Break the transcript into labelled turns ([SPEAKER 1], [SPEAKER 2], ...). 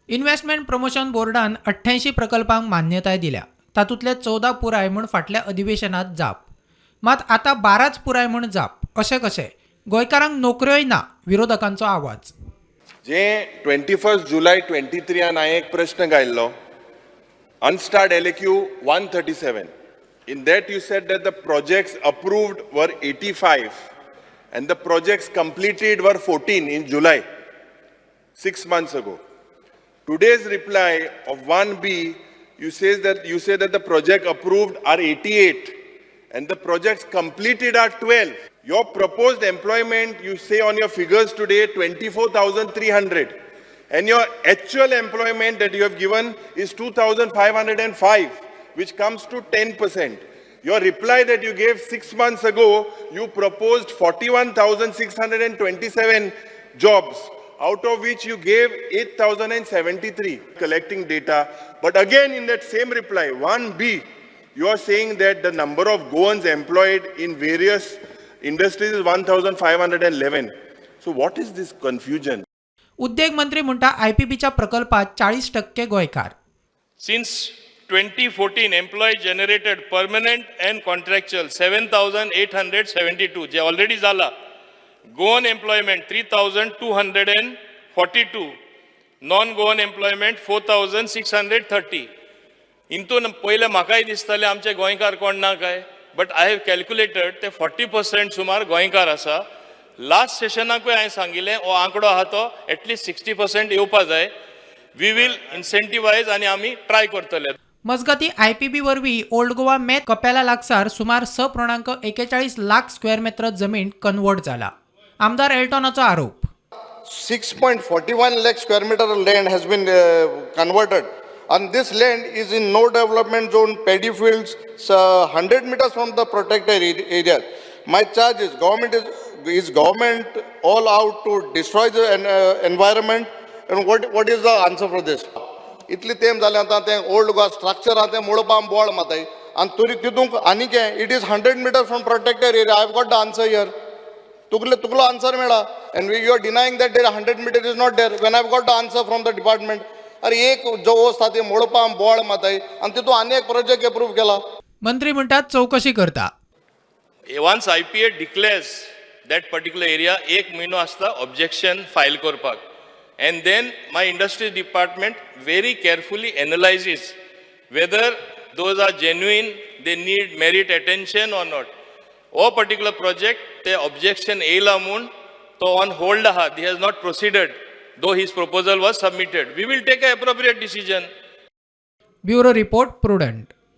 [SPEAKER 1] Investment promotion बोर्डान 88 प्रकल्पांक मान्यताय दिल्या. तातूंतले 14 पुराय म्हूण फाटल्या अधिवेशनात जाप. मात आता 12च पुराय म्हूण जाप. अशें कशें? गोंयकारांक नोकऱ्योय ना, विरोधकांचो आवाज.
[SPEAKER 2] जे 21 जुलै 23 हांवें एक प्रश्न घायल्लो, Unstarred LAQ 137. In that you said that the projects approved were 85 and the projects completed were 14 in July, 6 months ago. Today's reply of 1B, you say that the project approved are 88 and the projects completed are 12. Your proposed employment, you say on your figures today, 24,300. And your actual employment that you have given is 2,505, which comes to 10%. Your reply that you gave 6 months ago, you proposed 41,627 jobs, out of which you gave 8,073, collecting data. But again, in that same reply, 1B, you are saying that the number of Goans employed in various industries is 1,511. So what is this confusion?
[SPEAKER 1] उद्योग मंत्री म्हणटा IPBच्या प्रकल्पात 40% गोंयकार.
[SPEAKER 3] Since 2014, employee generated permanent and contractual 7,872, J already झाला. Goan employment 3,242, non-Goan employment 4,630. इंतून पहिले म्हाकाय दिसताले आमचे गोंयकार कोण ना काय, बट आय हॅव कॅल्क्युलेटेड ते 40% सुमार गोंयकार आसा. लास्ट सेशनाकूय हांवें सांगिल्लें हो आंकडो आहा तो एटलीस्ट 60% येवपा जाय. वी वील इन्सेंटिवायज आनी आमी ट्राय करतले.
[SPEAKER 1] मजगतीं IPB वरवीं ओल्ड गोवा मेथ कपेला लागसार सुमार 6.41 लाख स्क्वेअर मीटर जमीन कन्वर्ट जाला. आमदार एल्टॉनाचो आरोप.
[SPEAKER 4] 6.41 lakh square meter land has been converted, and this land is in no development zone, paddy fields, 100 meters from the protected area. My charge is government all out to destroy the environment, and what is the answer for this? इतली तेम जालें आतां तें old Goa structure आहा तें मोडपाक बोवाळ माताय आनी तरी तितूंक आनी कितें it is 100 meters from protected area. I have got the answer here. तुगलो आन्सर मेळा and you are denying that there 100 meters is not there when I have got the answer from the department. अरे एक जो आसता ती मोडपाक बोवाळ माताय आनी तितून आनी एक प्रोजेक्ट अप्रूव्ह केला.
[SPEAKER 1] मंत्री म्हणटात चौकशी करता.
[SPEAKER 3] Once IPA declares that particular area, एक म्हयनो आसता objection file करपाक. And then my industry department very carefully analyzes whether those are genuine, they need merit attention or not. O particular project, the objection येयला म्हूण तो on hold आहा, he has not proceeded, though his proposal was submitted. We will take an appropriate decision.
[SPEAKER 1] Bureau report prudent.